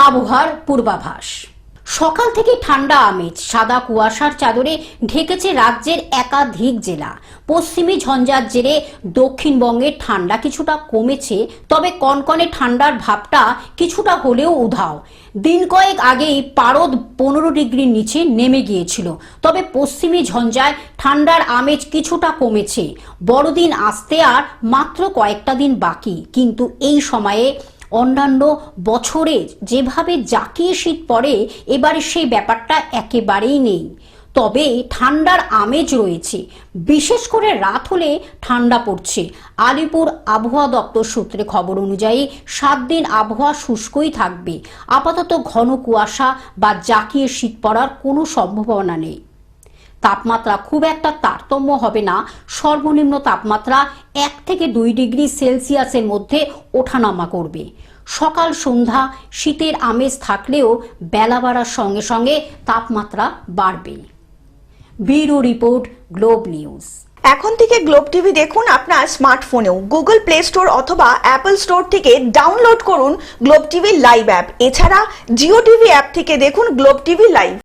আবহাওয়ার পূর্বাভাস। সকাল থেকে ঠান্ডা আমেজ, সাদা কুয়াশার চাদরে ঢেকেছে রাজ্যের একাধিক জেলা। পশ্চিমী ঝঞ্ঝার জেরে দক্ষিণবঙ্গের ঠান্ডা কিছুটা কমেছে, তবে কনকনে ঠান্ডার ভাবটা কিছুটা হলেও উধাও। দিন কয়েক আগেই পারদ 15 ডিগ্রির নিচে নেমে গিয়েছিল, তবে পশ্চিমী ঝঞ্ঝায় ঠান্ডার আমেজ কিছুটা কমেছে। বড়দিন আসতে আর মাত্র কয়েকটা দিন বাকি, কিন্তু এই সময়ে অন্যান্য বছরে যেভাবে জাঁকিয়ে শীত পড়ে, এবারে সেই ব্যাপারটা একেবারেই নেই। তবে ঠান্ডার আমেজ রয়েছে, বিশেষ করে রাত হলে ঠান্ডা পড়ছে। আলিপুর আবহাওয়া দপ্তর সূত্রে খবর অনুযায়ী 7 দিন আবহাওয়া শুষ্কই থাকবে। আপাতত ঘন কুয়াশা বা জাঁকিয়ে শীত পড়ার কোনো সম্ভাবনা নেই। তাপমাত্রা খুব একটা তারতম্য হবে না। সর্বনিম্ন তাপমাত্রা 1 থেকে 2 ডিগ্রি সেলসিয়াসের মধ্যে ওঠানামা করবে। সকাল সন্ধ্যা শীতের আমেজ থাকলেও বেলা বাড়ার সঙ্গে সঙ্গে তাপমাত্রা বাড়বে। Bureau report, globe news. এখন থেকে গ্লোব টিভি দেখুন আপনার স্মার্টফোনেও। গুগল প্লে স্টোর অথবা অ্যাপল স্টোর থেকে ডাউনলোড করুন গ্লোব টিভি লাইভ অ্যাপ। এছাড়া জিও টিভি অ্যাপ থেকে দেখুন গ্লোব টিভি লাইভ।